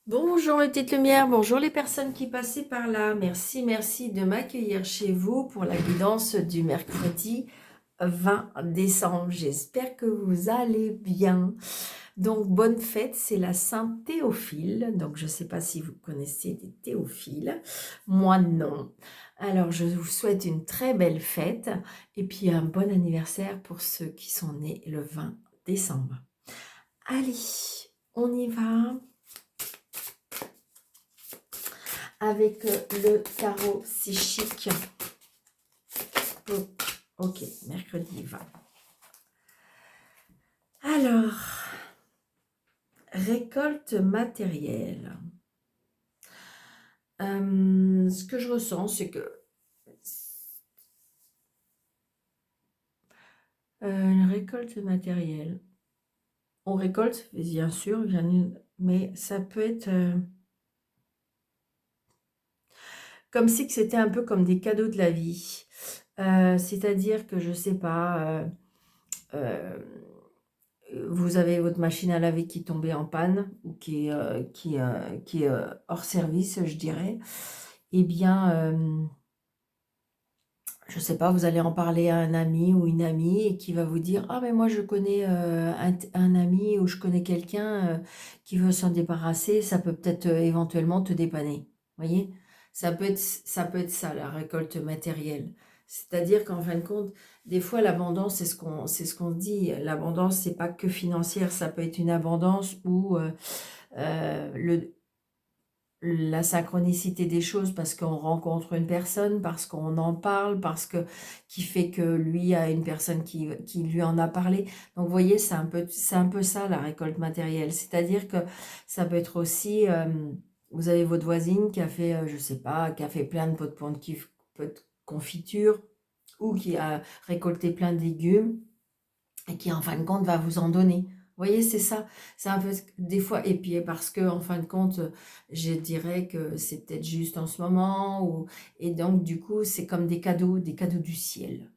Bonjour les petites lumières, bonjour les personnes qui passaient par là. Merci, merci de m'accueillir chez vous pour la guidance du mercredi 20 décembre. J'espère que vous allez bien. Donc, bonne fête, c'est la Sainte Théophile. Donc, je ne sais pas si vous connaissez des théophiles. Moi, non. Alors, je vous souhaite une très belle fête et puis un bon anniversaire pour ceux qui sont nés le 20 décembre. Allez, on y va avec le tarot psychique. Oh, ok, mercredi 20. Alors, récolte matérielle. Ce que je ressens, c'est que une récolte matérielle. On récolte, bien sûr, mais ça peut être comme si c'était un peu comme des cadeaux de la vie. C'est-à-dire que je sais pas, euh, vous avez votre machine à laver qui est tombée en panne ou qui est hors service, je dirais. Eh bien, je sais pas, vous allez en parler à un ami ou une amie et qui va vous dire: «Ah mais moi je connais un ami ou je connais quelqu'un qui veut s'en débarrasser, ça peut peut-être éventuellement te dépanner.» Voyez? Ça peut être ça, la récolte matérielle. C'est-à-dire qu'en fin de compte, des fois l'abondance, c'est ce qu'on se dit. L'abondance, c'est pas que financière, ça peut être une abondance où la synchronicité des choses parce qu'on rencontre une personne, parce qu'on en parle, qui fait que lui a une personne qui lui en a parlé. Donc vous voyez, c'est un peu ça la récolte matérielle. C'est-à-dire que ça peut être aussi, vous avez votre voisine qui a fait, je sais pas, qui a fait plein de pots de confiture ou qui a récolté plein de légumes et qui en fin de compte va vous en donner. Vous voyez, c'est ça. C'est un peu des fois, et puis parce que en fin de compte, je dirais que c'est peut-être juste en ce moment, et donc du coup, c'est comme des cadeaux du ciel.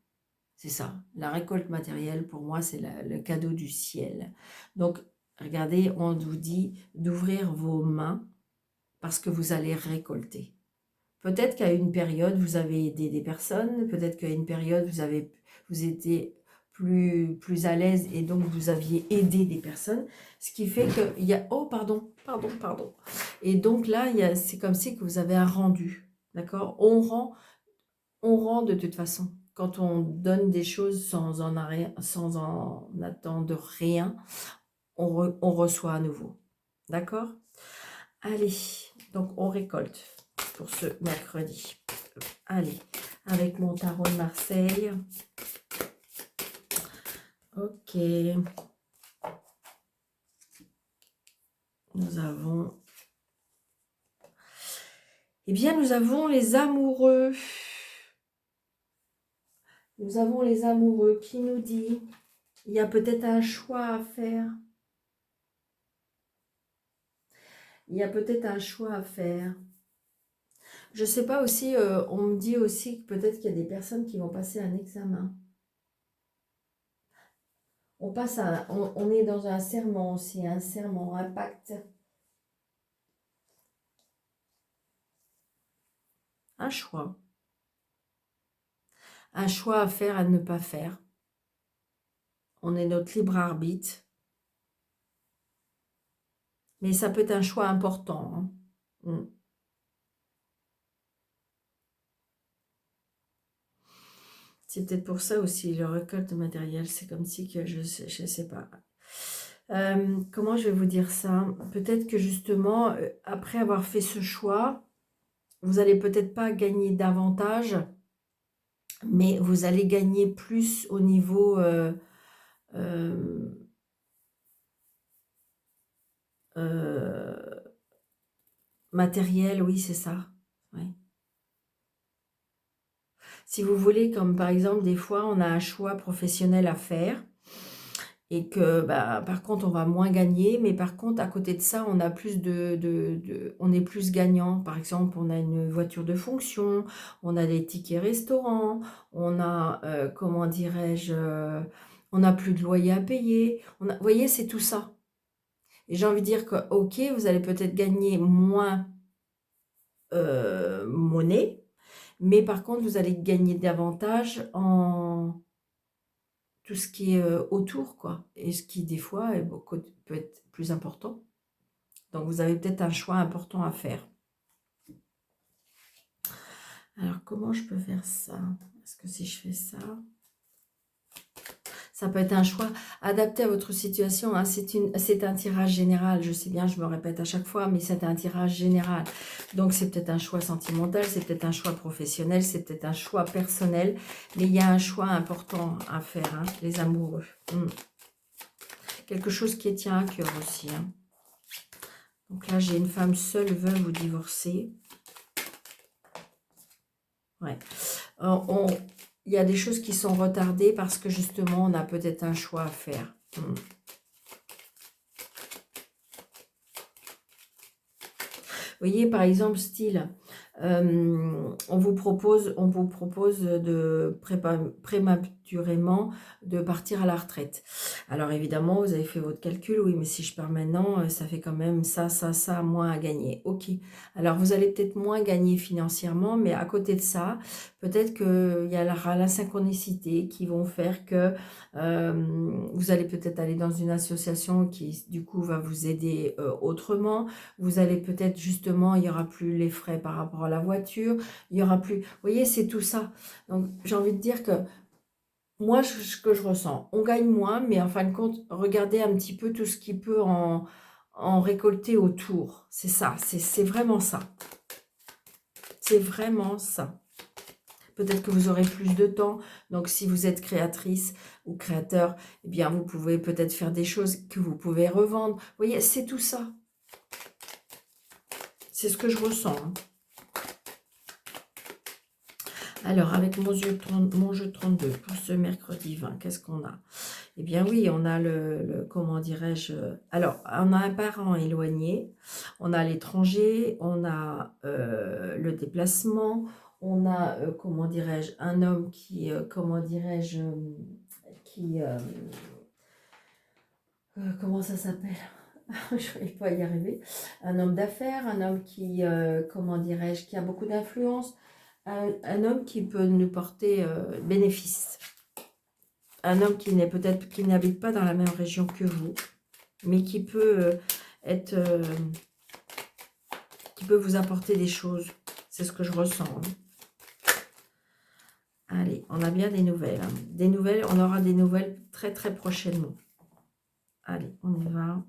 C'est ça. La récolte matérielle, pour moi, c'est le cadeau du ciel. Donc, regardez, on vous dit d'ouvrir vos mains parce que vous allez récolter. Peut-être qu'à une période, vous avez aidé des personnes, peut-être qu'à une période, vous étiez plus à l'aise et donc vous aviez aidé des personnes, ce qui fait qu'il y a... Oh, pardon, pardon, pardon. Et donc là, c'est comme si que vous avez un rendu, d'accord? On rend de toute façon. Quand on donne des choses sans en attendre rien, on reçoit à nouveau, d'accord? Allez, donc on récolte pour ce mercredi. Allez, avec mon tarot de Marseille. Ok. Nous avons... Eh bien, nous avons les amoureux. Nous avons les amoureux qui nous dit, il y a peut-être un choix à faire. Il y a peut-être un choix à faire. Je sais pas aussi, on me dit aussi que peut-être qu'il y a des personnes qui vont passer un examen. On est dans un serment aussi, un serment, un pacte, un choix. Un choix à faire, à ne pas faire. On est notre libre arbitre. Mais ça peut être un choix important, hein. C'est peut-être pour ça aussi, le récolte matériel, c'est comme si que je sais pas. Comment je vais vous dire ça? Peut-être que justement, après avoir fait ce choix, vous allez peut-être pas gagner davantage, mais vous allez gagner plus au niveau euh, euh, matériel, oui, c'est ça. Oui. Si vous voulez, comme par exemple, des fois, on a un choix professionnel à faire et que, bah, par contre, on va moins gagner, mais par contre, à côté de ça, on a plus on est plus gagnant. Par exemple, on a une voiture de fonction, on a des tickets restaurants, on a, comment dirais-je, on n'a plus de loyer à payer. Vous voyez, c'est tout ça. Et j'ai envie de dire que, ok, vous allez peut-être gagner moins monnaie, mais par contre, vous allez gagner davantage en tout ce qui est autour, quoi. Et ce qui, des fois, peut être plus important. Donc, vous avez peut-être un choix important à faire. Alors, comment je peux faire ça? Est-ce que si je fais ça... Ça peut être un choix adapté à votre situation, hein. C'est un tirage général. Je sais bien, je me répète à chaque fois, mais c'est un tirage général. Donc, c'est peut-être un choix sentimental, c'est peut-être un choix professionnel, c'est peut-être un choix personnel. Mais il y a un choix important à faire, hein, les amoureux. Quelque chose qui tient à cœur aussi, hein. Donc là, j'ai une femme seule, veuve ou divorcée. Ouais. Il y a des choses qui sont retardées parce que justement, on a peut-être un choix à faire. Vous voyez, par exemple, style, on vous propose de prématurément de partir à la retraite. Alors évidemment, vous avez fait votre calcul, oui, mais si je pars maintenant, ça fait quand même ça, moins à gagner. Ok, alors vous allez peut-être moins gagner financièrement, mais à côté de ça, peut-être qu'il y a la synchronicité qui vont faire que vous allez peut-être aller dans une association qui, du coup, va vous aider autrement. Vous allez peut-être justement, il n'y aura plus les frais par rapport à la voiture, il y aura plus... Vous voyez, c'est tout ça. Donc, j'ai envie de dire que moi, ce que je ressens, on gagne moins, mais en fin de compte, regardez un petit peu tout ce qui peut en récolter autour. C'est ça, c'est vraiment ça. C'est vraiment ça. Peut-être que vous aurez plus de temps. Donc, si vous êtes créatrice ou créateur, eh bien, vous pouvez peut-être faire des choses que vous pouvez revendre. Vous voyez, c'est tout ça. C'est ce que je ressens, hein. Alors, avec mon jeu 32 pour ce mercredi 20, qu'est-ce qu'on a? Eh bien oui, on a comment dirais-je? Alors, on a un parent éloigné, on a l'étranger, on a le déplacement, on a, comment dirais-je, un homme qui, comment dirais-je, qui, comment ça s'appelle? Je ne vais pas y arriver. Un homme d'affaires, un homme qui, comment dirais-je, qui a beaucoup d'influence, un homme qui peut nous porter bénéfice. Un homme qui n'est peut-être, qui n'habite pas dans la même région que vous, mais qui peut être, qui peut vous apporter des choses. C'est ce que je ressens, hein. Allez, on a bien des nouvelles, hein. Des nouvelles, on aura des nouvelles très très prochainement. Allez, on y va.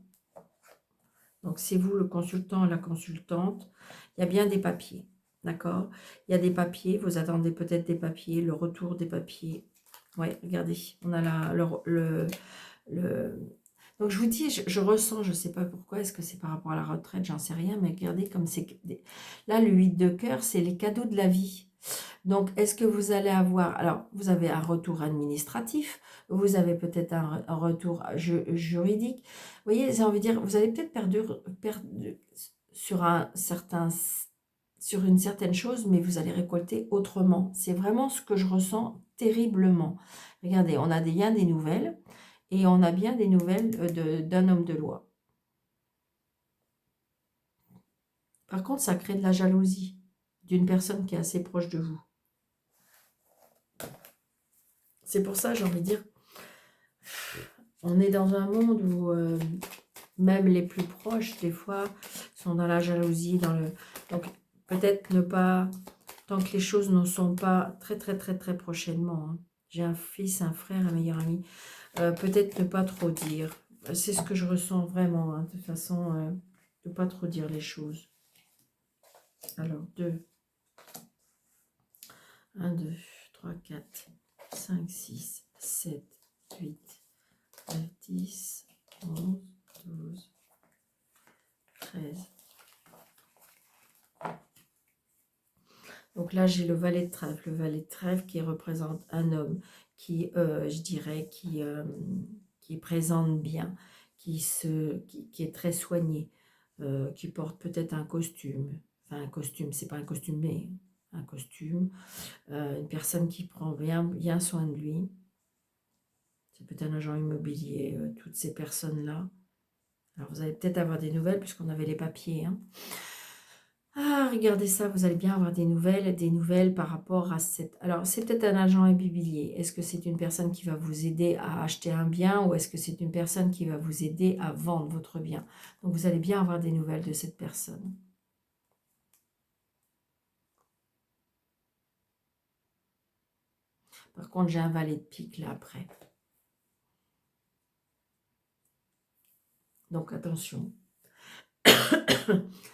Donc, c'est vous le consultant, la consultante. Il y a bien des papiers, d'accord? Il y a des papiers, vous attendez peut-être des papiers, le retour des papiers. Ouais, regardez, on a donc, je vous dis, je ressens, je ne sais pas pourquoi, est-ce que c'est par rapport à la retraite, j'en sais rien, mais regardez comme c'est... Là, le 8 de cœur, c'est les cadeaux de la vie. Donc, est-ce que vous allez avoir... Alors, vous avez un retour administratif, vous avez peut-être un retour juridique. Vous voyez, j'ai envie de dire, vous allez peut-être perdre sur sur une certaine chose, mais vous allez récolter autrement. C'est vraiment ce que je ressens terriblement. Regardez, on a bien des nouvelles, et on a bien des nouvelles d'un homme de loi. Par contre, ça crée de la jalousie d'une personne qui est assez proche de vous. C'est pour ça, j'ai envie de dire, on est dans un monde où même les plus proches, des fois, sont dans la jalousie, donc peut-être ne pas, tant que les choses ne sont pas très, très, très, très prochainement, hein. J'ai un fils, un frère, un meilleur ami. Peut-être ne pas trop dire. C'est ce que je ressens vraiment, hein, de toute façon, ne pas trop dire les choses. Alors, 2, 1, 2, 3, 4, 5, 6, 7, 8, 9, 10, 11, 12, 13. Donc là, j'ai le valet de trèfle. Le valet de trèfle qui représente un homme qui, je dirais, qui présente bien, qui est très soigné, qui porte peut-être un costume. Enfin, un costume, c'est pas un costume, mais un costume. Une personne qui prend bien soin de lui. C'est peut-être un agent immobilier, toutes ces personnes-là. Alors, vous allez peut-être avoir des nouvelles puisqu'on avait les papiers, hein. Ah, regardez ça, vous allez bien avoir des nouvelles par rapport à cette... Alors, c'est peut-être un agent immobilier. Est-ce que c'est une personne qui va vous aider à acheter un bien ou est-ce que c'est une personne qui va vous aider à vendre votre bien? Donc, vous allez bien avoir des nouvelles de cette personne. Par contre, j'ai un valet de pique là après. Donc, attention.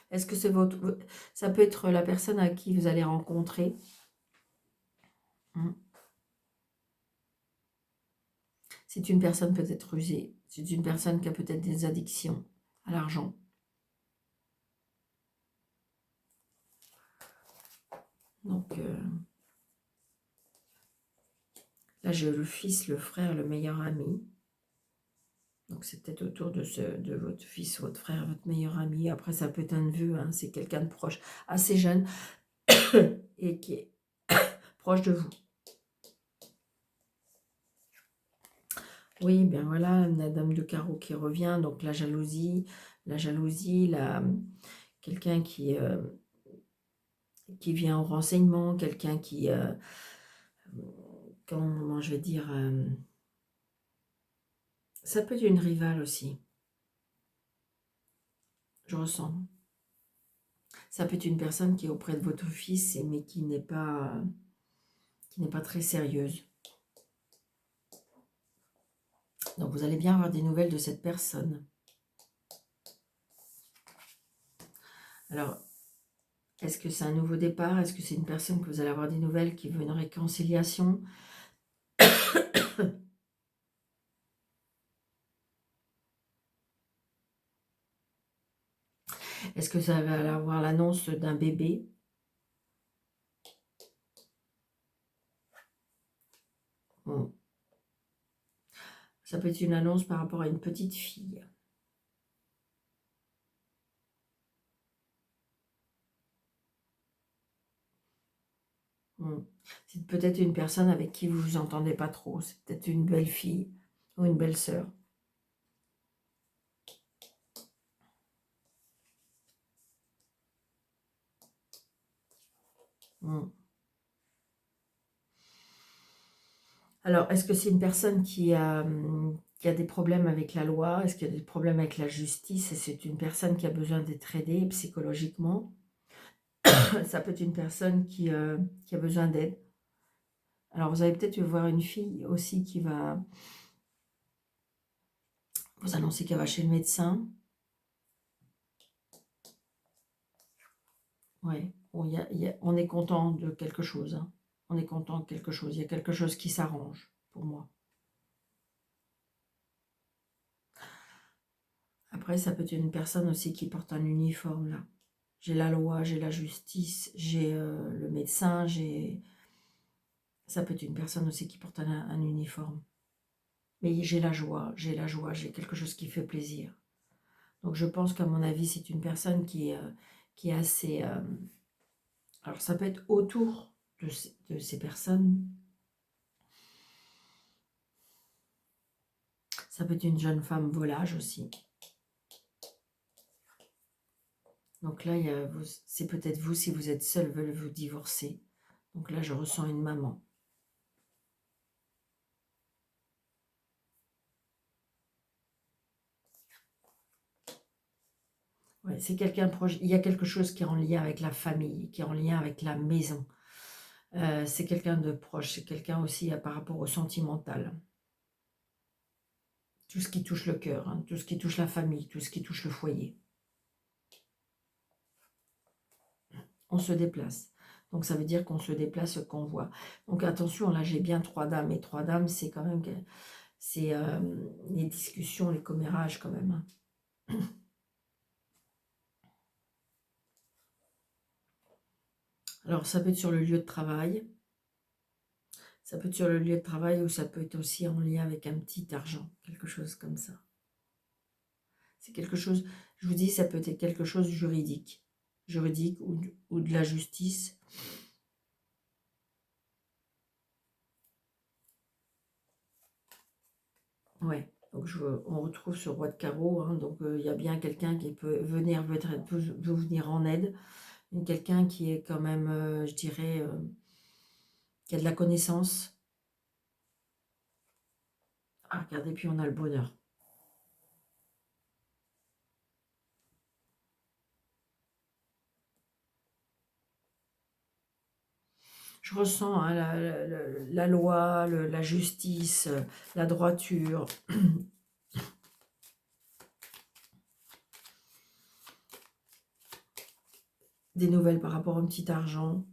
Est-ce que c'est votre... Ça peut être la personne à qui vous allez rencontrer. C'est une personne peut-être rusée. C'est une personne qui a peut-être des addictions à l'argent. Donc, là, j'ai le fils, le frère, le meilleur ami. Donc, c'est peut-être autour de votre fils, votre frère, votre meilleur ami. Après, ça peut être un neveu, hein, c'est quelqu'un de proche, assez jeune, et qui est proche de vous. Oui, bien voilà, la dame de carreau qui revient, donc la jalousie, quelqu'un qui vient au renseignement, quelqu'un qui, comment je vais dire, ça peut être une rivale aussi, je ressens. Ça peut être une personne qui est auprès de votre fils, mais qui n'est pas très sérieuse. Donc vous allez bien avoir des nouvelles de cette personne. Alors, est-ce que c'est un nouveau départ? Est-ce que c'est une personne que vous allez avoir des nouvelles qui veut une réconciliation? Est-ce que ça va avoir l'annonce d'un bébé? Bon. Ça peut être une annonce par rapport à une petite fille. C'est peut-être une personne avec qui vous vous entendez pas trop. C'est peut-être une belle fille ou une belle sœur. Alors, est-ce que c'est une personne qui a des problèmes avec la loi? Est-ce qu'il y a des problèmes avec la justice? Et c'est une personne qui a besoin d'être aidée psychologiquement? Ça peut être une personne qui a besoin d'aide. Alors, vous allez peut-être voir une fille aussi qui va vous annoncer qu'elle va chez le médecin. Oui, bon, on est content de quelque chose, hein. On est content de quelque chose. Il y a quelque chose qui s'arrange pour moi. Après, ça peut être une personne aussi qui porte un uniforme, là. J'ai la loi, j'ai la justice, j'ai le médecin, ça peut être une personne aussi qui porte un uniforme. Mais j'ai j'ai quelque chose qui fait plaisir. Donc je pense qu'à mon avis, c'est une personne qui est assez... alors ça peut être autour de ces personnes. Ça peut être une jeune femme volage aussi. Donc là, c'est peut-être vous, si vous êtes seul, veulent vous divorcer. Donc là, je ressens une maman. Ouais, c'est quelqu'un proche. Il y a quelque chose qui est en lien avec la famille, qui est en lien avec la maison. C'est quelqu'un de proche. C'est quelqu'un aussi par rapport au sentimental. Tout ce qui touche le cœur, hein, tout ce qui touche la famille, tout ce qui touche le foyer. On se déplace. Donc ça veut dire qu'on se déplace, qu'on voit. Donc attention, là j'ai bien 3 dames. Et 3 dames, c'est quand même... C'est les discussions, les commérages quand même, hein. Alors, ça peut être sur le lieu de travail. Ça peut être sur le lieu de travail ou ça peut être aussi en lien avec un petit argent, quelque chose comme ça. C'est quelque chose, je vous dis, ça peut être quelque chose de juridique. Juridique ou de la justice. Ouais, Donc on retrouve ce roi de carreau, hein, donc il y a bien quelqu'un qui peut venir, peut vous venir en aide. Quelqu'un qui est quand même, je dirais, qui a de la connaissance. Ah, regardez, puis on a le bonheur. Je ressens hein, la loi, la justice, la droiture. Des nouvelles par rapport au petit argent.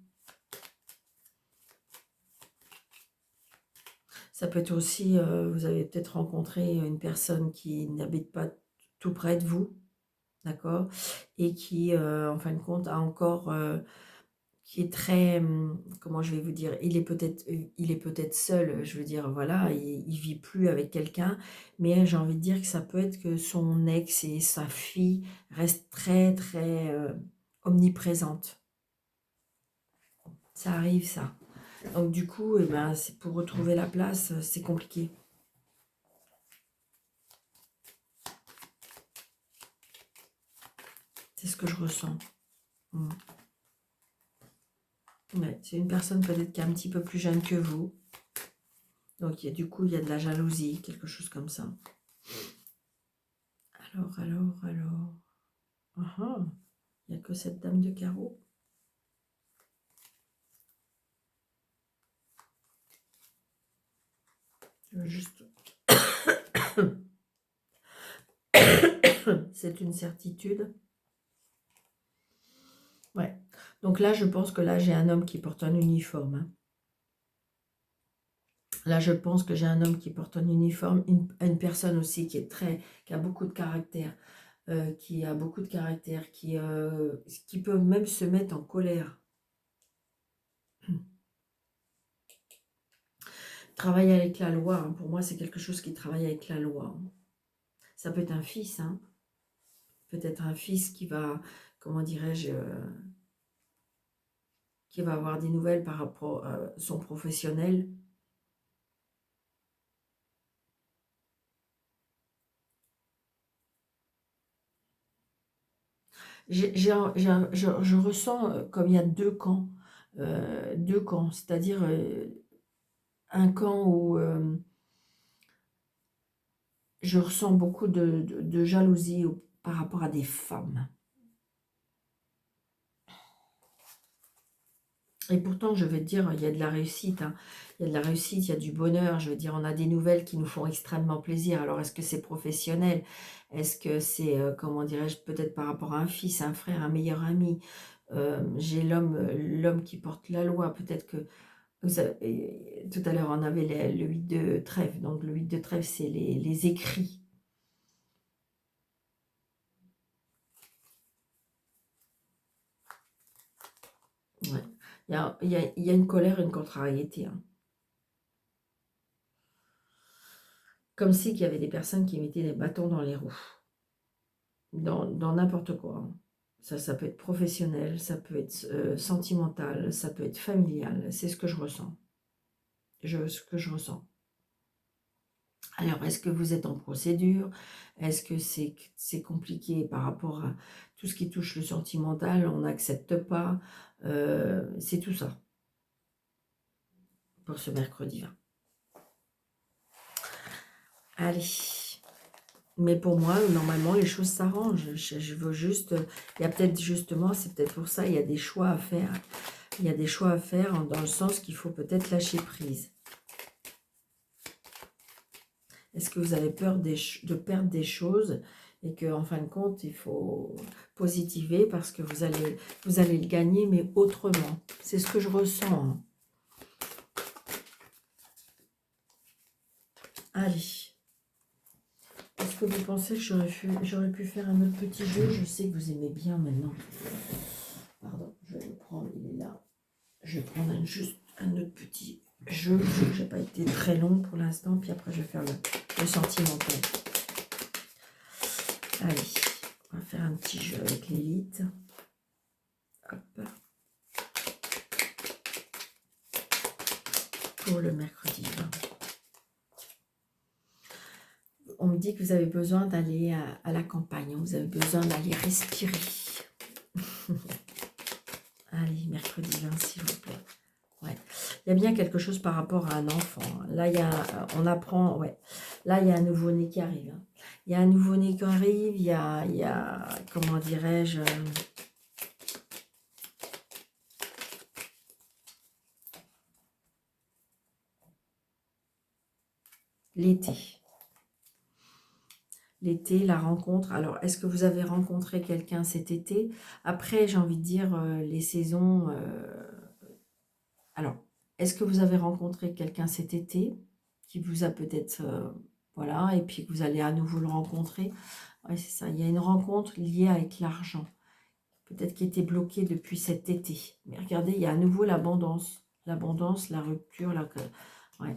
Ça peut être aussi, vous avez peut-être rencontré une personne qui n'habite pas tout près de vous, d'accord? Et qui, en fin de compte, a encore... qui est très, comment je vais vous dire, il est peut-être seul, je veux dire, voilà, il vit plus avec quelqu'un, mais j'ai envie de dire que ça peut être que son ex et sa fille restent très, très omniprésentes. Ça arrive, ça. Donc du coup, eh ben, c'est pour retrouver la place, c'est compliqué. C'est ce que je ressens. Ouais, c'est une personne peut-être qui est un petit peu plus jeune que vous. Donc du coup, il y a de la jalousie, quelque chose comme ça. Alors. Ah, ah. Il n'y a que cette dame de carreau. Je veux juste... C'est une certitude. Ouais. Donc là, je pense que là, j'ai un homme qui porte un uniforme. Hein. Là, je pense que j'ai un homme qui porte un uniforme. Une personne aussi qui a beaucoup de caractère. Qui a beaucoup de caractère. Qui peut même se mettre en colère. Travailler avec la loi. Hein. Pour moi, c'est quelque chose qui travaille avec la loi. Hein. Ça peut être un fils. Hein. Peut-être un fils qui va... Comment dirais-je qui va avoir des nouvelles par rapport à son professionnel. Je ressens comme il y a deux camps, c'est-à-dire un camp où je ressens beaucoup de jalousie par rapport à des femmes. Et pourtant, je vais te dire, il y a de la réussite. Hein. Il y a de la réussite, il y a du bonheur. Je veux dire, on a des nouvelles qui nous font extrêmement plaisir. Alors, est-ce que c'est professionnel? Est-ce que c'est, comment dirais-je, peut-être par rapport à un fils, un frère, un meilleur ami? J'ai l'homme qui porte la loi. Peut-être que, tout à l'heure, on avait le 8 de trèfle. Donc, le 8 de trèfle, c'est les écrits. Ouais. Il y a une colère, une contrariété. Hein. Comme si il y avait des personnes qui mettaient des bâtons dans les roues. Dans n'importe quoi. Hein. Ça peut être professionnel, ça peut être sentimental, ça peut être familial. C'est ce que je ressens. Ce que je ressens. Alors, est-ce que vous êtes en procédure? Est-ce que c'est compliqué par rapport à tout ce qui touche le sentimental? On n'accepte pas. C'est tout ça pour ce mercredi 20. Allez. Mais pour moi, normalement, les choses s'arrangent. Je veux juste... Il y a peut-être justement, c'est peut-être pour ça, il y a des choix à faire. Il y a des choix à faire dans le sens qu'il faut peut-être lâcher prise. Est-ce que vous avez peur de perdre des choses et qu'en fin de compte, il faut positiver parce que vous allez le gagner, mais autrement. C'est ce que je ressens. Hein. Allez. Est-ce que vous pensez que j'aurais pu faire un autre petit jeu? Je sais que vous aimez bien maintenant. Pardon, je vais le prendre, il est là. Je vais prendre juste un autre petit jeu. Je n'ai pas été très long pour l'instant, puis après je vais faire le sentimental. Allez, on va faire un petit jeu avec l'élite. Hop. Pour le mercredi 20. me dit que vous avez besoin d'aller à la campagne, vous avez besoin d'aller respirer. Allez, mercredi 20, s'il vous plaît. Ouais. Il y a bien quelque chose par rapport à un enfant. Là, il y a, on apprend, ouais. Là, il y a un nouveau-né qui arrive. Hein. Il y a un nouveau-né qui arrive, il y a comment dirais-je, l'été. L'été, la rencontre. Alors, est-ce que vous avez rencontré quelqu'un cet été? Après, j'ai envie de dire, les saisons... alors, est-ce que vous avez rencontré quelqu'un cet été qui vous a peut-être... voilà, et puis que vous allez à nouveau le rencontrer? Oui, c'est ça. Il y a une rencontre liée avec l'argent. Peut-être qui était bloquée depuis cet été. Mais regardez, il y a à nouveau l'abondance. L'abondance, la rupture. Ouais.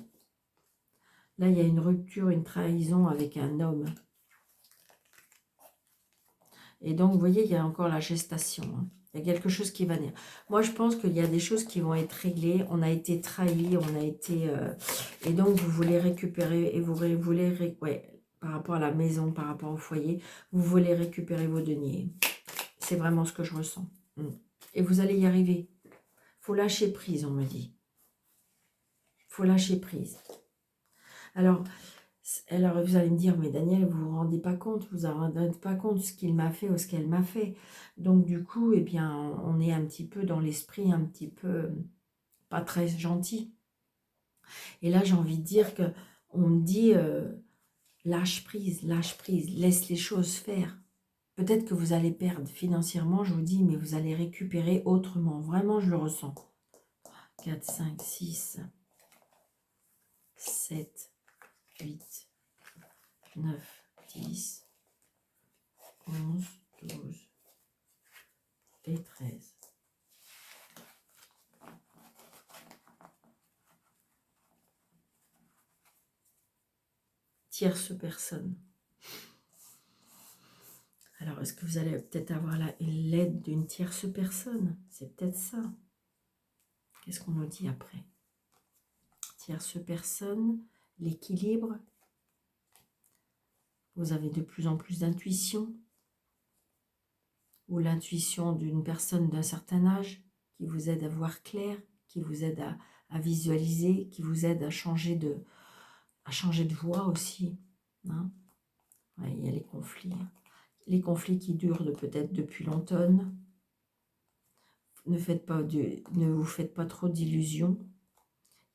Là, il y a une rupture, une trahison avec un homme. Et donc, vous voyez, il y a encore la gestation. Hein. Il y a quelque chose qui va venir. Moi, je pense qu'il y a des choses qui vont être réglées. On a été trahis, on a été... et donc, vous voulez récupérer, et vous voulez... ouais, par rapport à la maison, par rapport au foyer, vous voulez récupérer vos deniers. C'est vraiment ce que je ressens. Et vous allez y arriver. Il faut lâcher prise, on me dit. Il faut lâcher prise. Alors, vous allez me dire, mais Daniel, vous vous rendez pas compte, vous vous rendez pas compte ce qu'il m'a fait ou ce qu'elle m'a fait. Donc du coup, eh bien, on est un petit peu dans l'esprit, un petit peu pas très gentil. Et là, j'ai envie de dire que on me dit, lâche prise, laisse les choses faire. Peut-être que vous allez perdre financièrement, je vous dis, mais vous allez récupérer autrement. Vraiment, je le ressens. 4, 5, 6, 7, 8, 9, 10, 11, 12 et 13. Tierce personne. Alors, est-ce que vous allez peut-être avoir l'aide d'une tierce personne? C'est peut-être ça. Qu'est-ce qu'on nous dit après? Tierce personne, l'équilibre. Vous avez de plus en plus d'intuition. Ou l'intuition d'une personne d'un certain âge qui vous aide à voir clair, qui vous aide à visualiser, qui vous aide à changer de voie aussi. Hein, ouais, il y a les conflits. Les conflits qui durent peut-être depuis longtemps. Ne vous faites pas trop d'illusions.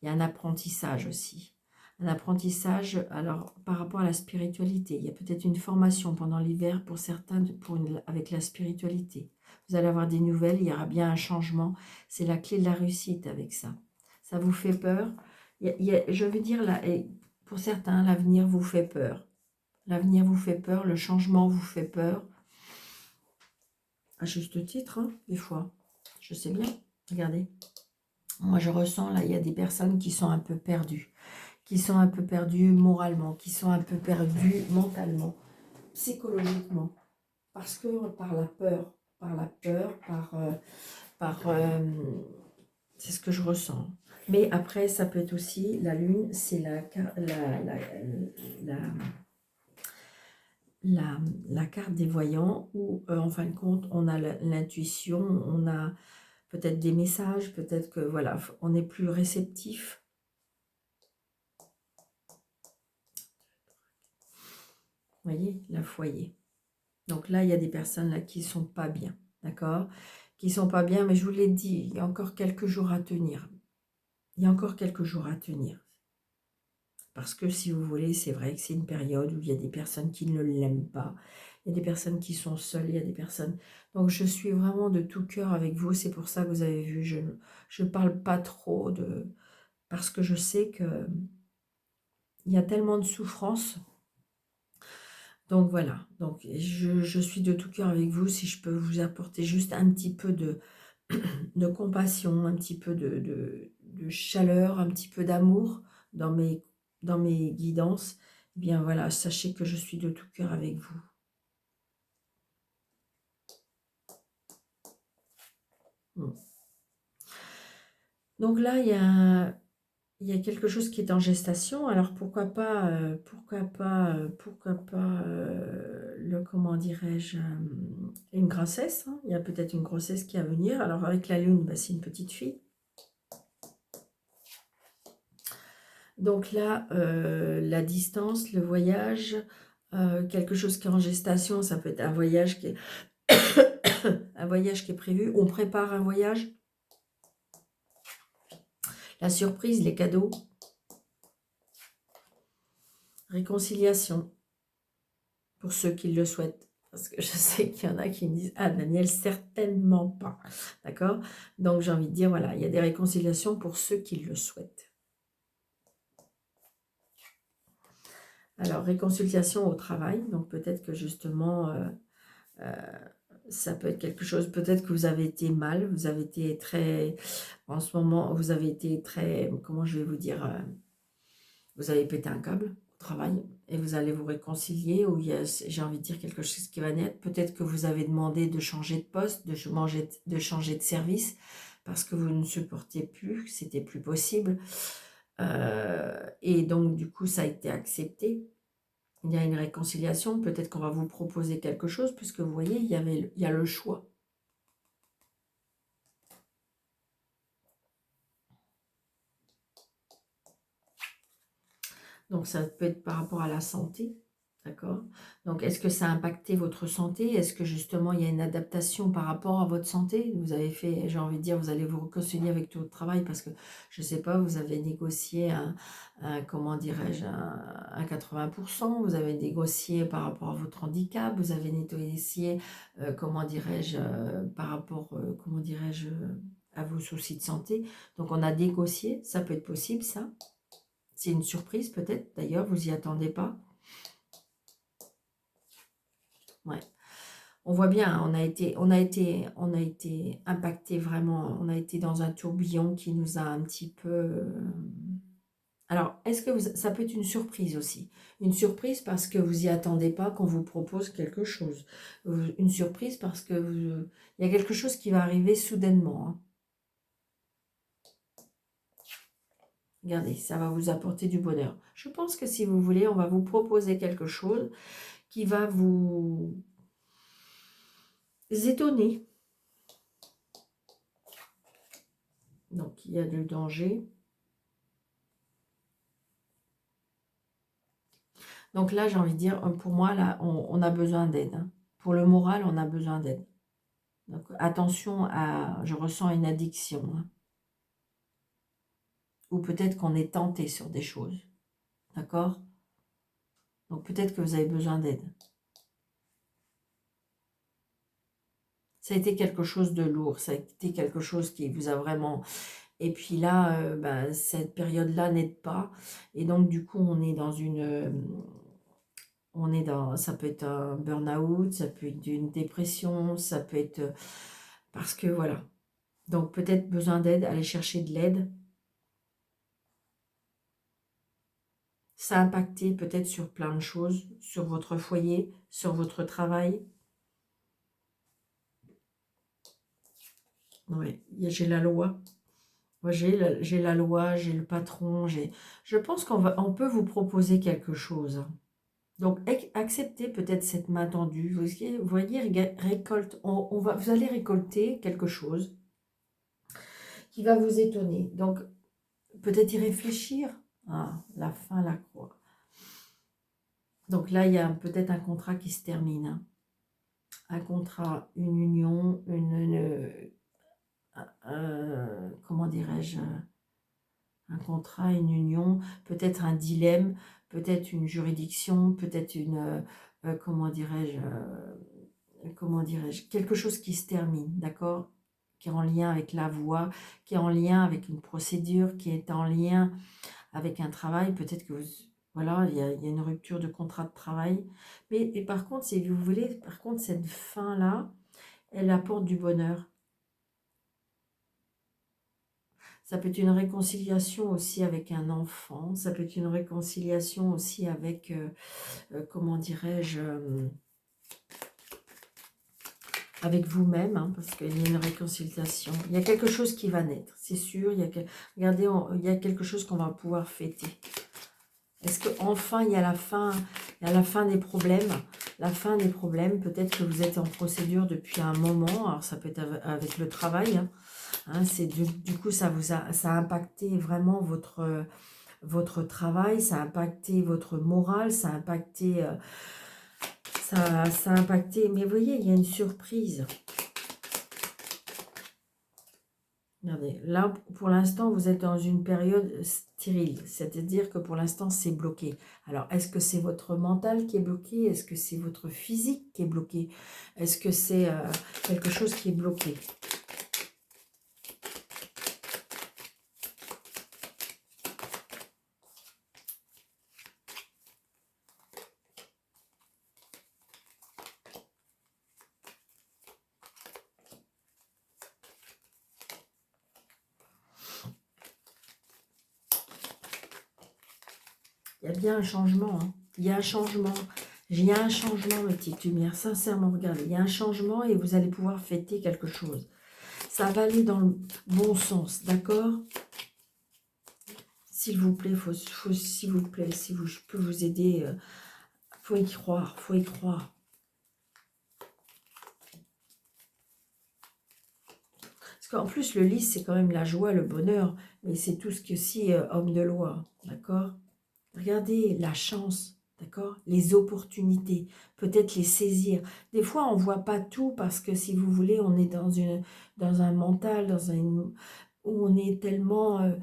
Il y a un apprentissage aussi. Un apprentissage, alors, par rapport à la spiritualité. Il y a peut-être une formation pendant l'hiver pour certains avec la spiritualité. Vous allez avoir des nouvelles, il y aura bien un changement. C'est la clé de la réussite avec ça. Ça vous fait peur. Je veux dire, là, et pour certains, l'avenir vous fait peur. L'avenir vous fait peur, le changement vous fait peur. À juste titre, hein, des fois. Je sais bien. Regardez. Moi, je ressens, là, il y a des personnes qui sont un peu perdues. Qui sont un peu perdues moralement. Qui sont un peu perdues mentalement. Psychologiquement. Parce que par la peur. C'est ce que je ressens. Mais après, ça peut être aussi, la lune, c'est la carte des voyants où, en fin de compte, on a l'intuition, on a peut-être des messages, peut-être que, voilà, on est plus réceptif. Vous voyez, la foyer. Donc là, il y a des personnes là qui ne sont pas bien, d'accord? Qui ne sont pas bien, mais je vous l'ai dit, il y a encore quelques jours à tenir. Il y a encore quelques jours à tenir. Parce que si vous voulez, c'est vrai que c'est une période où il y a des personnes qui ne l'aiment pas. Il y a des personnes qui sont seules, il y a des personnes... Donc je suis vraiment de tout cœur avec vous. C'est pour ça que vous avez vu, je ne parle pas trop de... Parce que je sais que il y a tellement de souffrance. Donc voilà, donc je suis de tout cœur avec vous. Si je peux vous apporter juste un petit peu de compassion, un petit peu de chaleur, un petit peu d'amour dans mes guidances, eh bien voilà, sachez que je suis de tout cœur avec vous. Donc là, il y a il y a quelque chose qui est en gestation, alors pourquoi pas, comment dirais-je, une grossesse, hein. Il y a peut-être une grossesse qui est à venir. Alors avec la lune, bah, c'est une petite fille. Donc là, la distance, le voyage, quelque chose qui est en gestation, ça peut être un voyage qui est, un voyage qui est prévu. On prépare un voyage, la surprise, les cadeaux, réconciliation, pour ceux qui le souhaitent. Parce que je sais qu'il y en a qui me disent « Ah, Daniel, certainement pas. » D'accord? Donc, j'ai envie de dire, voilà, il y a des réconciliations pour ceux qui le souhaitent. Alors, réconciliation au travail. Donc, peut-être que justement, ça peut être quelque chose, peut-être que vous avez été mal, vous avez été très, en ce moment, vous avez été très, comment je vais vous dire, vous avez pété un câble au travail et vous allez vous réconcilier, ou il y a, j'ai envie de dire, quelque chose qui va naître. Peut-être que vous avez demandé de changer de poste, de changer de service, parce que vous ne supportiez plus, c'était plus possible. Et donc, du coup, ça a été accepté. Il y a une réconciliation, peut-être qu'on va vous proposer quelque chose, puisque vous voyez, il y a le choix. Donc, ça peut être par rapport à la santé, d'accord? Donc, est-ce que ça a impacté votre santé? Est-ce que justement, il y a une adaptation par rapport à votre santé? Vous avez fait, j'ai envie de dire, vous allez vous réconcilier avec tout votre travail parce que, je ne sais pas, vous avez négocié comment dirais-je, un 80%, vous avez négocié par rapport à votre handicap, vous avez négocié, comment dirais-je, par rapport, comment dirais-je, à vos soucis de santé. Donc, on a négocié, ça peut être possible, ça. C'est une surprise peut-être, d'ailleurs, vous n'y attendez pas. Ouais. On voit bien, hein, on a été impacté vraiment, on a été dans un tourbillon qui nous a un petit peu... Alors, est-ce que ça peut être une surprise aussi? Une surprise parce que vous n'y attendez pas qu'on vous propose quelque chose. Une surprise parce que il y a quelque chose qui va arriver soudainement, hein. Regardez, ça va vous apporter du bonheur. Je pense que si vous voulez, on va vous proposer quelque chose qui va vous étonner. Donc, il y a du danger. Donc là, j'ai envie de dire, pour moi, là, on a besoin d'aide, hein. Pour le moral, on a besoin d'aide. Donc, attention à... Je ressens une addiction, hein. Ou peut-être qu'on est tenté sur des choses. D'accord? Donc, peut-être que vous avez besoin d'aide. Ça a été quelque chose de lourd. Ça a été quelque chose qui vous a vraiment... Et puis là, ben, cette période-là n'aide pas. Et donc, du coup, on est dans une... on est dans... Ça peut être un burn-out, ça peut être une dépression, ça peut être... Parce que, voilà. Donc, peut-être besoin d'aide, aller chercher de l'aide. Ça a impacté peut-être sur plein de choses, sur votre foyer, sur votre travail. Oui, j'ai la loi. Moi, j'ai la loi, j'ai le patron. Je pense on peut vous proposer quelque chose. Donc, acceptez peut-être cette main tendue. Vous voyez, récolte, vous allez récolter quelque chose qui va vous étonner. Donc, peut-être y réfléchir. Ah, la fin, la croix. Donc là, il y a peut-être un contrat qui se termine, hein. Un contrat, une union, comment dirais-je, un contrat, une union, peut-être un dilemme, peut-être une juridiction, peut-être comment dirais-je, quelque chose qui se termine, d'accord? Qui est en lien avec la voie, qui est en lien avec une procédure, qui est en lien avec un travail. Peut-être que voilà, il y a une rupture de contrat de travail. Mais par contre, si vous voulez, par contre, cette fin-là, elle apporte du bonheur. Ça peut être une réconciliation aussi avec un enfant. Ça peut être une réconciliation aussi avec, comment dirais-je, avec vous-même, hein, parce qu'il y a une réconciliation. Il y a quelque chose qui va naître, c'est sûr. Regardez, il y a quelque chose qu'on va pouvoir fêter. Est-ce qu'enfin, il y a la fin des problèmes? La fin des problèmes, peut-être que vous êtes en procédure depuis un moment. Alors, ça peut être avec le travail. Hein, du coup, ça a impacté vraiment votre travail, ça a impacté votre morale, ça a impacté... ça a impacté... Mais vous voyez, il y a une surprise. Regardez, là, pour l'instant, vous êtes dans une période stérile, c'est-à-dire que pour l'instant, c'est bloqué. Alors, est-ce que c'est votre mental qui est bloqué? Est-ce que c'est votre physique qui est bloqué? Est-ce que c'est quelque chose qui est bloqué? Il y a bien un changement, hein. Il y a un changement. Il y a un changement, ma petite lumière. Sincèrement, regardez. Il y a un changement et vous allez pouvoir fêter quelque chose. Ça va aller dans le bon sens, d'accord? S'il vous plaît, s'il vous plaît, si je peux vous aider, faut y croire, faut y croire. Parce qu'en plus, le lys, c'est quand même la joie, le bonheur, mais c'est tout ce que si homme de loi, d'accord? Regardez la chance, d'accord? Les opportunités, peut-être les saisir. Des fois, on ne voit pas tout parce que, si vous voulez, on est dans un mental, où on est tellement,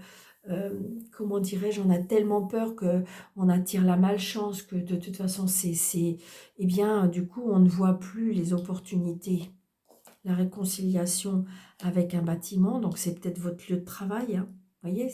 comment dirais-je, on a tellement peur qu'on attire la malchance, que de toute façon, eh bien, du coup, on ne voit plus les opportunités. La réconciliation avec un bâtiment, donc c'est peut-être votre lieu de travail, hein. Vous voyez,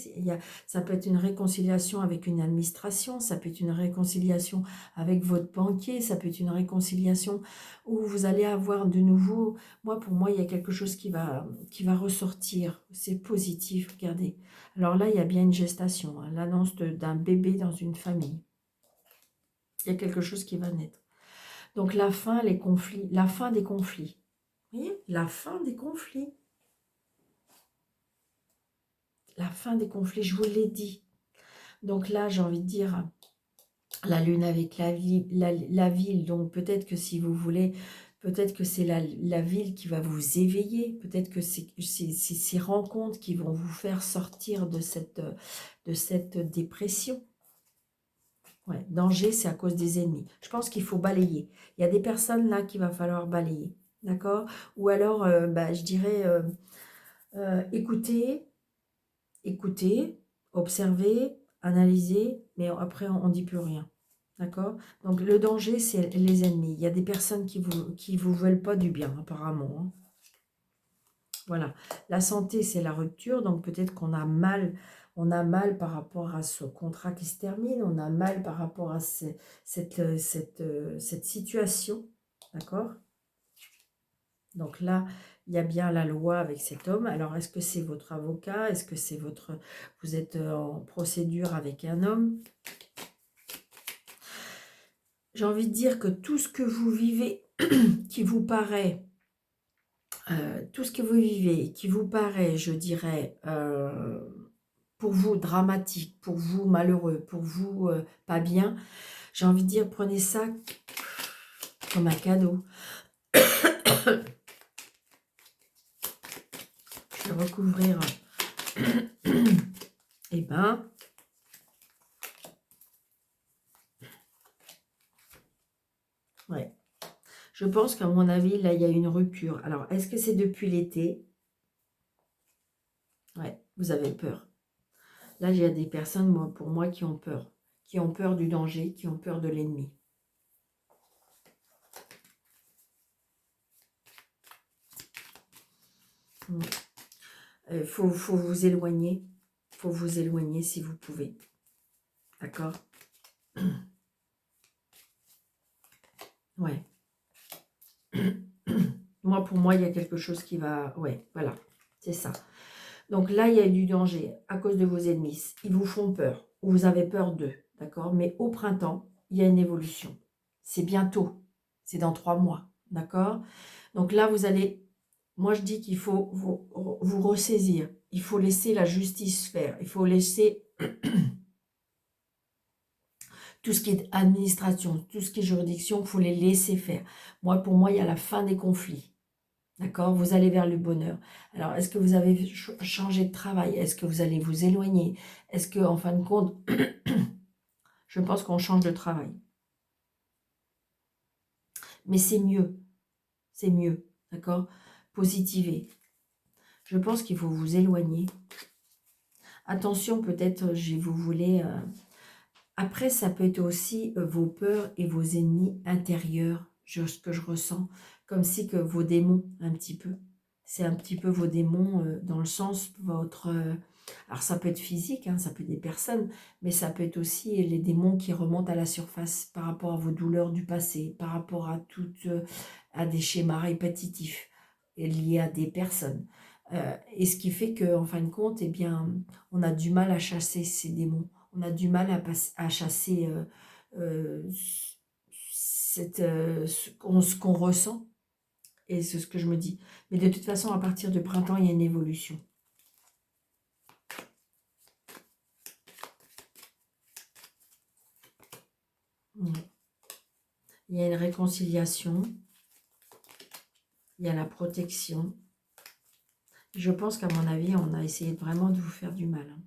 ça peut être une réconciliation avec une administration, ça peut être une réconciliation avec votre banquier, ça peut être une réconciliation où vous allez avoir de nouveau, pour moi, il y a quelque chose qui va ressortir, c'est positif, regardez. Alors là, il y a bien une gestation, hein, l'annonce d'un bébé dans une famille. Il y a quelque chose qui va naître. Donc la fin des conflits. Vous voyez, la fin des conflits. La fin des conflits, je vous l'ai dit. Donc là, j'ai envie de dire, la lune avec la ville. Donc peut-être que si vous voulez, peut-être que c'est la ville qui va vous éveiller. Peut-être que c'est ces rencontres qui vont vous faire sortir de cette dépression. Ouais, danger, c'est à cause des ennemis. Je pense qu'il faut balayer. Il y a des personnes là qu'il va falloir balayer. D'accord? Ou alors, je dirais, écoutez, observer, analyser, mais après, on ne dit plus rien. D'accord? Donc, le danger, c'est les ennemis. Il y a des personnes qui vous veulent pas du bien, apparemment, hein. Voilà. La santé, c'est la rupture. Donc, peut-être qu'on a mal. On a mal par rapport à ce contrat qui se termine. On a mal par rapport à cette situation. D'accord? Donc là, il y a bien la loi avec cet homme. Alors, est-ce que c'est votre avocat? Est-ce que c'est vous êtes en procédure avec un homme? J'ai envie de dire que tout ce que vous vivez qui vous paraît, je dirais, pour vous dramatique, pour vous malheureux, pour vous pas bien, j'ai envie de dire, prenez ça comme un cadeau. Je vais recouvrir. Eh ben, ouais. Je pense qu'à mon avis, là, il y a une rupture. Alors, est-ce que c'est depuis l'été? Ouais, vous avez peur. Là, il y a des personnes, pour moi, qui ont peur. Qui ont peur du danger, qui ont peur de l'ennemi. Il faut vous éloigner. Il faut vous éloigner si vous pouvez. D'accord? Ouais. Pour moi, il y a quelque chose qui va... Ouais, voilà. C'est ça. Donc là, il y a du danger à cause de vos ennemis. Ils vous font peur. Ou vous avez peur d'eux. D'accord? Mais au printemps, il y a une évolution. C'est bientôt. C'est dans 3 mois. D'accord? Donc là, vous allez... Moi, je dis qu'il faut vous ressaisir. Il faut laisser la justice faire. Il faut laisser tout ce qui est administration, tout ce qui est juridiction, il faut les laisser faire. Moi, pour moi, il y a la fin des conflits. D'accord? Vous allez vers le bonheur. Alors, est-ce que vous avez changé de travail? Est-ce que vous allez vous éloigner? Est-ce que, en fin de compte, je pense qu'on change de travail. Mais c'est mieux. C'est mieux. D'accord? Positiver. Je pense qu'il faut vous éloigner. Attention, peut-être, vous voulez... Après, ça peut être aussi vos peurs et vos ennemis intérieurs, ce que je ressens, comme si que vos démons, un petit peu. C'est un petit peu vos démons dans le sens, votre... alors ça peut être physique, hein, ça peut être des personnes, mais ça peut être aussi les démons qui remontent à la surface par rapport à vos douleurs du passé, par rapport à toutes, à des schémas répétitifs liés à des personnes. Et ce qui fait qu'en fin de compte, eh bien, on a du mal à chasser ces démons. On a du mal à chasser ce qu'on ressent. Et c'est ce que je me dis. Mais de toute façon, à partir du printemps, il y a une évolution. Ouais. Il y a une réconciliation. Il y a la protection. Je pense qu'à mon avis, on a essayé vraiment de vous faire du mal. Hein.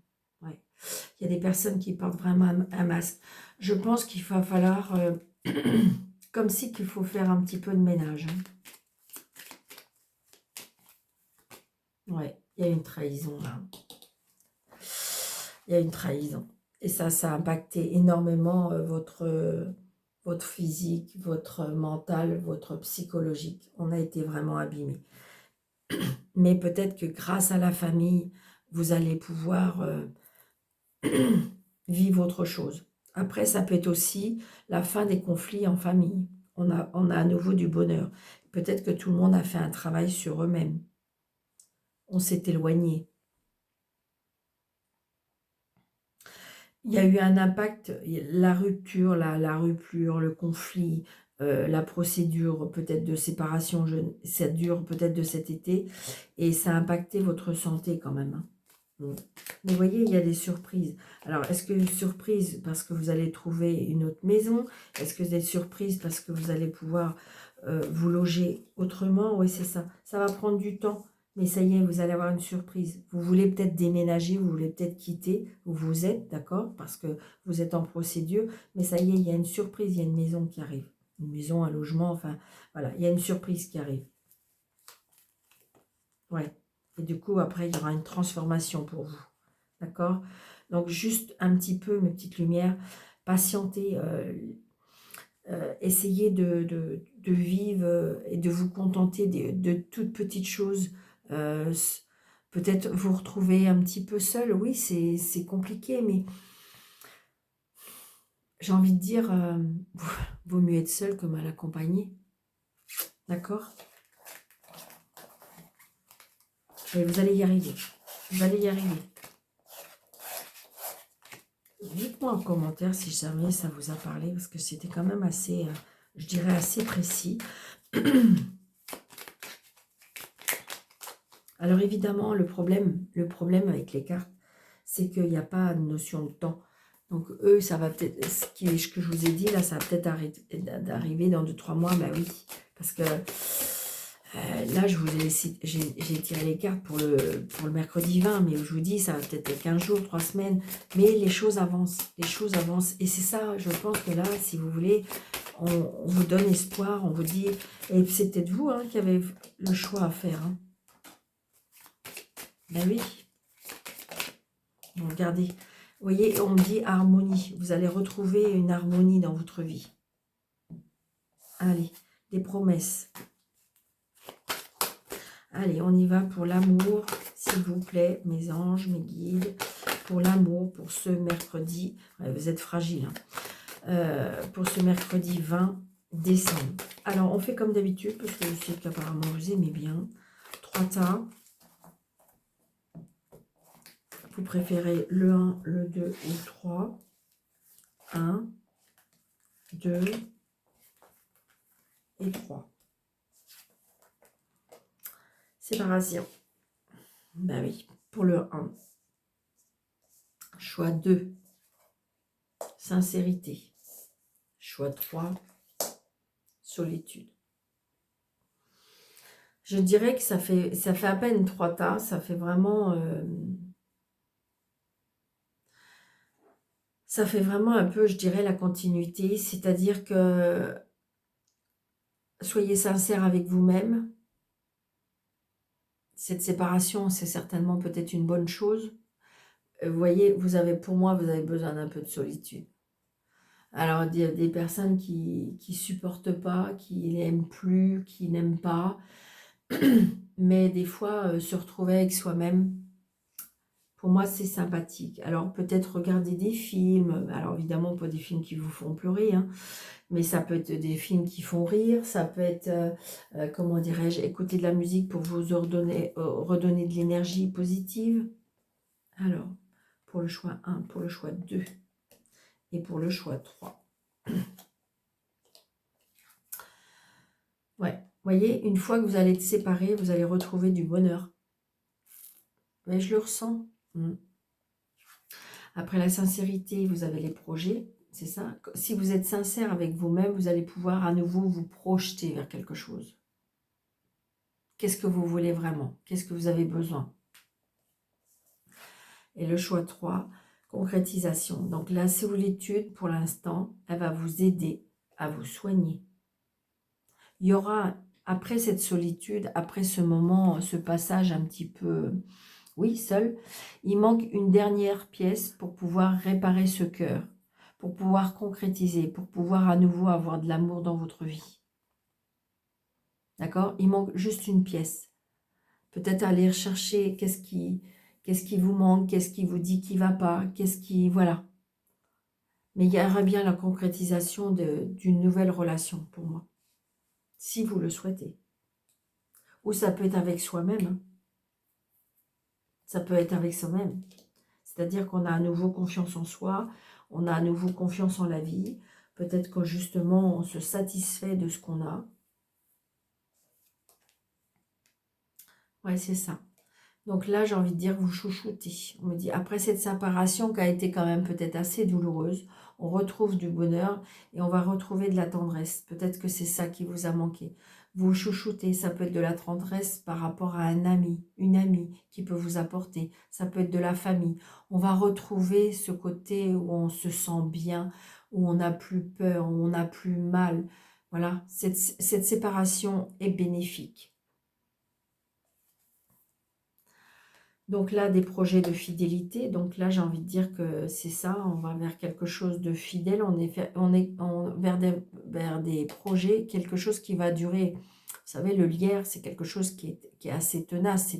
Ouais. Il y a des personnes qui portent vraiment un masque. Je pense qu'il va falloir... comme si qu'il faut faire un petit peu de ménage. Hein. Ouais, il y a une trahison là. Il y a une trahison. Et ça a impacté énormément votre physique, votre mental, votre psychologique. On a été vraiment abîmés. Mais peut-être que grâce à la famille, vous allez pouvoir vivre autre chose. Après, ça peut être aussi la fin des conflits en famille. On a à nouveau du bonheur. Peut-être que tout le monde a fait un travail sur eux-mêmes. On s'est éloigné. Il y a eu un impact, la rupture, la rupture, le conflit, la procédure peut-être de séparation, ça dure peut-être de cet été, et ça a impacté votre santé quand même. Hein. Mais vous voyez, il y a des surprises. Alors, est-ce que surprise parce que vous allez trouver une autre maison? Est-ce que des surprises parce que vous allez pouvoir vous loger autrement? Oui, c'est ça. Ça va prendre du temps. Mais ça y est, vous allez avoir une surprise. Vous voulez peut-être déménager, vous voulez peut-être quitter où vous êtes, d'accord? Parce que vous êtes en procédure. Mais ça y est, il y a une surprise, il y a une maison qui arrive. Une maison, un logement, enfin, voilà. Il y a une surprise qui arrive. Ouais. Et du coup, après, il y aura une transformation pour vous. D'accord? Donc, juste un petit peu, mes petites lumières, patientez, essayez de vivre et de vous contenter de toutes petites choses. Peut-être vous retrouver un petit peu seul. Oui, c'est compliqué, mais j'ai envie de dire, vaut mieux être seul que mal accompagné. D'accord? Et vous allez y arriver. Vous allez y arriver. Dites-moi en commentaire si jamais ça vous a parlé, parce que c'était quand même assez, je dirais, assez précis. Alors évidemment, le problème avec les cartes, c'est qu'il n'y a pas de notion de temps. Donc eux, ça va peut-être, ce que je vous ai dit là, ça va peut-être arriver dans 2-3 mois, bah oui, parce que là, j'ai tiré les cartes pour le mercredi 20, mais je vous dis, ça va peut-être être 15 jours, 3 semaines, mais les choses avancent, et c'est ça, je pense que là, si vous voulez, on vous donne espoir, on vous dit, et c'est peut-être vous hein, qui avez le choix à faire. Hein. Ben oui. Bon, regardez. Vous voyez, on me dit harmonie. Vous allez retrouver une harmonie dans votre vie. Allez, des promesses. Allez, on y va pour l'amour, s'il vous plaît, mes anges, mes guides. Pour l'amour, pour ce mercredi. Ouais, vous êtes fragile. Hein. Pour ce mercredi 20 décembre. Alors, on fait comme d'habitude, parce que je sais qu'apparemment vous aimez bien. 3 tas. Vous préférez le 1, le 2 ou le 3. 1, 2 et 3. Séparation. Ben oui, pour le 1. Choix 2. Sincérité. Choix 3. Solitude. Je dirais que ça fait à peine 3 tas. Ça fait vraiment... ça fait vraiment un peu, je dirais, la continuité. C'est-à-dire que soyez sincère avec vous-même. Cette séparation, c'est certainement peut-être une bonne chose. Vous voyez, pour moi, vous avez besoin d'un peu de solitude. Alors, des personnes qui ne supportent pas, qui n'aiment plus, qui n'aiment pas, mais des fois, se retrouver avec soi-même, pour moi, c'est sympathique. Alors, peut-être regarder des films, alors évidemment, pas des films qui vous font pleurer, hein, mais ça peut être des films qui font rire, ça peut être, comment dirais-je, écouter de la musique pour vous redonner de l'énergie positive. Alors, pour le choix 1, pour le choix 2 et pour le choix 3. Ouais, vous voyez, une fois que vous allez être séparés, vous allez retrouver du bonheur. Mais je le ressens. Après la sincérité, vous avez les projets, c'est ça. Si vous êtes sincère avec vous-même, vous allez pouvoir à nouveau vous projeter vers quelque chose. Qu'est-ce que vous voulez vraiment? Qu'est-ce que vous avez besoin? Et le choix 3, concrétisation. Donc la solitude, pour l'instant, elle va vous aider à vous soigner. Il y aura, après cette solitude, après ce moment, ce passage un petit peu, oui, seul, il manque une dernière pièce pour pouvoir réparer ce cœur, pour pouvoir concrétiser, pour pouvoir à nouveau avoir de l'amour dans votre vie. D'accord? Il manque juste une pièce. Peut-être aller chercher qu'est-ce qui vous manque, qu'est-ce qui vous dit qui ne va pas, voilà. Mais il y aura bien la concrétisation d'une nouvelle relation pour moi, si vous le souhaitez. Ou ça peut être avec soi-même. Hein. Ça peut être avec soi-même. C'est-à-dire qu'on a à nouveau confiance en soi, on a à nouveau confiance en la vie. Peut-être que justement, on se satisfait de ce qu'on a. Ouais, c'est ça. Donc là, j'ai envie de dire, vous chouchoutez. On me dit, après cette séparation qui a été quand même peut-être assez douloureuse, on retrouve du bonheur et on va retrouver de la tendresse. Peut-être que c'est ça qui vous a manqué. Vous chouchoutez, ça peut être de la tendresse par rapport à un ami, une amie qui peut vous apporter. Ça peut être de la famille. On va retrouver ce côté où on se sent bien, où on n'a plus peur, où on n'a plus mal. Voilà, cette séparation est bénéfique. Donc là, des projets de fidélité. Donc là, j'ai envie de dire que c'est ça, on va vers quelque chose de fidèle. On est vers des projets, quelque chose qui va durer. Vous savez, le lierre, c'est quelque chose qui est assez tenace.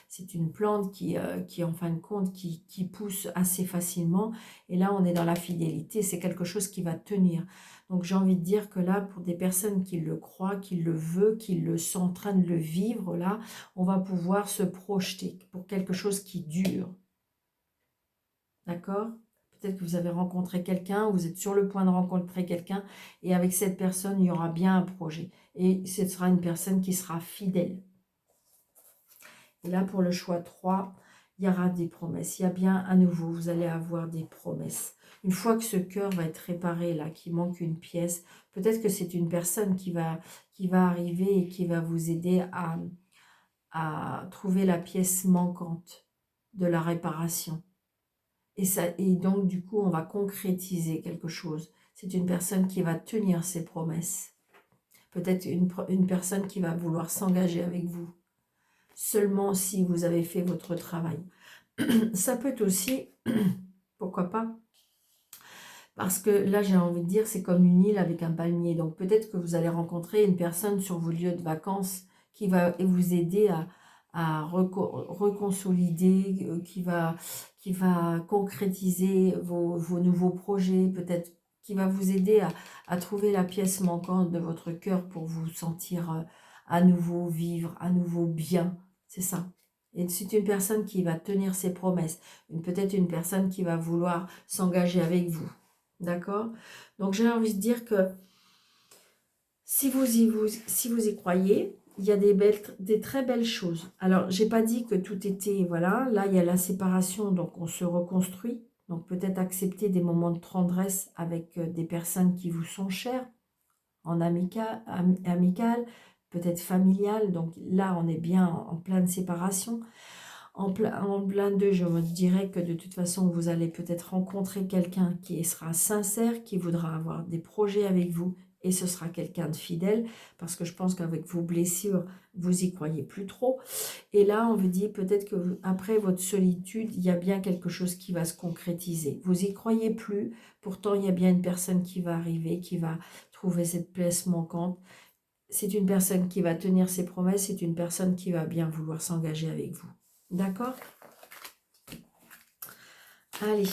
C'est une plante qui, en fin de compte, qui pousse assez facilement. Et là, on est dans la fidélité. C'est quelque chose qui va tenir. Donc j'ai envie de dire que là, pour des personnes qui le croient, qui le veulent, qui le sont en train de le vivre, là, on va pouvoir se projeter pour quelque chose qui dure. D'accord? Peut-être que vous avez rencontré quelqu'un, vous êtes sur le point de rencontrer quelqu'un, et avec cette personne, il y aura bien un projet. Et ce sera une personne qui sera fidèle. Et là, pour le choix 3, il y aura des promesses. Il y a bien à nouveau, vous allez avoir des promesses. Une fois que ce cœur va être réparé, là, qu'il manque une pièce, peut-être que c'est une personne qui va arriver et qui va vous aider à trouver la pièce manquante de la réparation. Et donc, du coup, on va concrétiser quelque chose. C'est une personne qui va tenir ses promesses. Peut-être une personne qui va vouloir s'engager avec vous. Seulement si vous avez fait votre travail. Ça peut être aussi, pourquoi pas, parce que là, j'ai envie de dire, c'est comme une île avec un palmier. Donc, peut-être que vous allez rencontrer une personne sur vos lieux de vacances qui va vous aider à reconsolider, qui va concrétiser vos nouveaux projets, peut-être qui va vous aider à trouver la pièce manquante de votre cœur pour vous sentir à nouveau vivre, à nouveau bien. C'est ça. Et c'est une personne qui va tenir ses promesses. Peut-être une personne qui va vouloir s'engager avec vous. D'accord? Donc, j'ai envie de dire que si vous y croyez, il y a des très belles choses. Alors, j'ai pas dit que tout était, voilà, là, il y a la séparation, donc on se reconstruit. Donc, peut-être accepter des moments de tendresse avec des personnes qui vous sont chères, en amical, peut-être familial. Donc là, on est bien en pleine séparation. En plein de, je me dirais que de toute façon, vous allez peut-être rencontrer quelqu'un qui sera sincère, qui voudra avoir des projets avec vous, et ce sera quelqu'un de fidèle, parce que je pense qu'avec vos blessures, vous y croyez plus trop. Et là, on vous dit peut-être que après votre solitude, il y a bien quelque chose qui va se concrétiser. Vous y croyez plus, pourtant il y a bien une personne qui va arriver, qui va trouver cette place manquante. C'est une personne qui va tenir ses promesses, c'est une personne qui va bien vouloir s'engager avec vous. D'accord? Allez.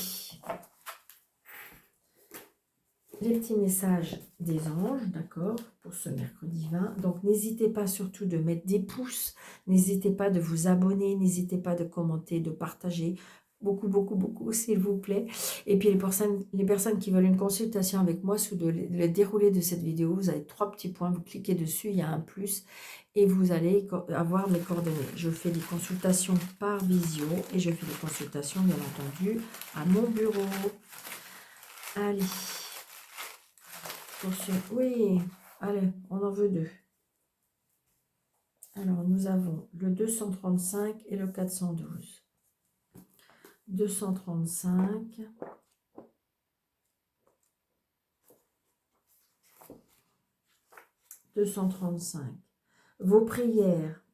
Les petits messages des anges, d'accord, pour ce mercredi 20. Donc, n'hésitez pas surtout de mettre des pouces. N'hésitez pas de vous abonner. N'hésitez pas de commenter, de partager. Beaucoup, beaucoup, beaucoup, s'il vous plaît. Et puis, les personnes qui veulent une consultation avec moi, sous le déroulé de cette vidéo, vous avez 3 petits points. Vous cliquez dessus, il y a un plus. Et vous allez avoir mes coordonnées. Je fais des consultations par visio. Et je fais des consultations, bien entendu, à mon bureau. Allez. Oui, allez, on en veut 2. Alors, nous avons le 235 et le 412. 235. 235. Vos prières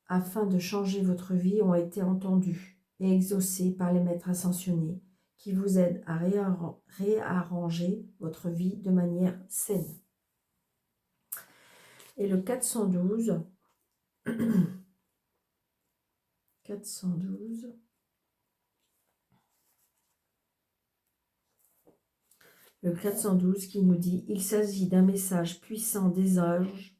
afin de changer votre vie ont été entendues et exaucées par les maîtres ascensionnés qui vous aident à réarranger votre vie de manière saine. Et le 412, 412, le 412 qui nous dit « Il s'agit d'un message puissant des anges,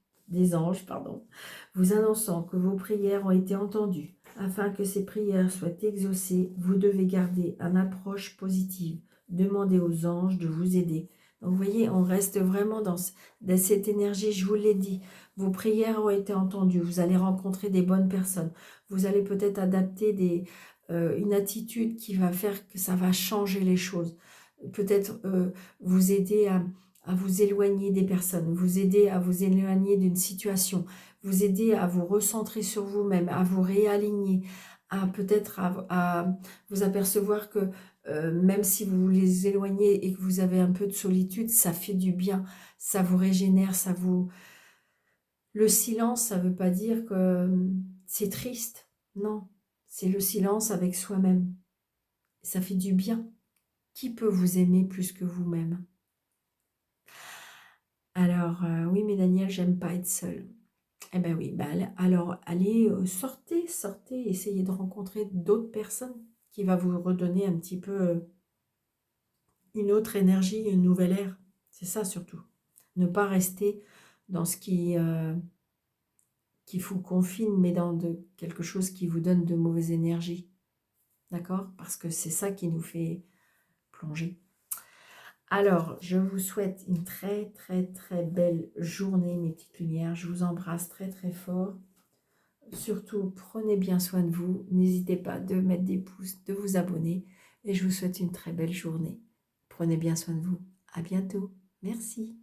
vous annonçant que vos prières ont été entendues. Afin que ces prières soient exaucées, vous devez garder une approche positive. Demandez aux anges de vous aider. » Donc, vous voyez, on reste vraiment dans cette énergie, je vous l'ai dit. Vos prières ont été entendues. Vous allez rencontrer des bonnes personnes. Vous allez peut-être adapter une attitude qui va faire que ça va changer les choses. Peut-être vous aider à vous éloigner des personnes, vous aider à vous éloigner d'une situation, vous aider à vous recentrer sur vous-même, à vous réaligner, à peut-être à vous apercevoir que même si vous les éloignez et que vous avez un peu de solitude, ça fait du bien, ça vous régénère, ça vous... Le silence, ça ne veut pas dire que c'est triste, non, c'est le silence avec soi-même, ça fait du bien. Qui peut vous aimer plus que vous-même? Alors, oui, mais Daniel, j'aime pas être seule. Eh bien oui, alors allez, sortez, essayez de rencontrer d'autres personnes qui va vous redonner un petit peu une autre énergie, une nouvelle ère. C'est ça surtout. Ne pas rester dans ce qui vous confine, mais dans quelque chose qui vous donne de mauvaises énergies. D'accord? Parce que c'est ça qui nous fait plonger. Alors, je vous souhaite une très, très, très belle journée, mes petites lumières. Je vous embrasse très, très fort. Surtout, prenez bien soin de vous. N'hésitez pas de mettre des pouces, de vous abonner. Et je vous souhaite une très belle journée. Prenez bien soin de vous. À bientôt. Merci.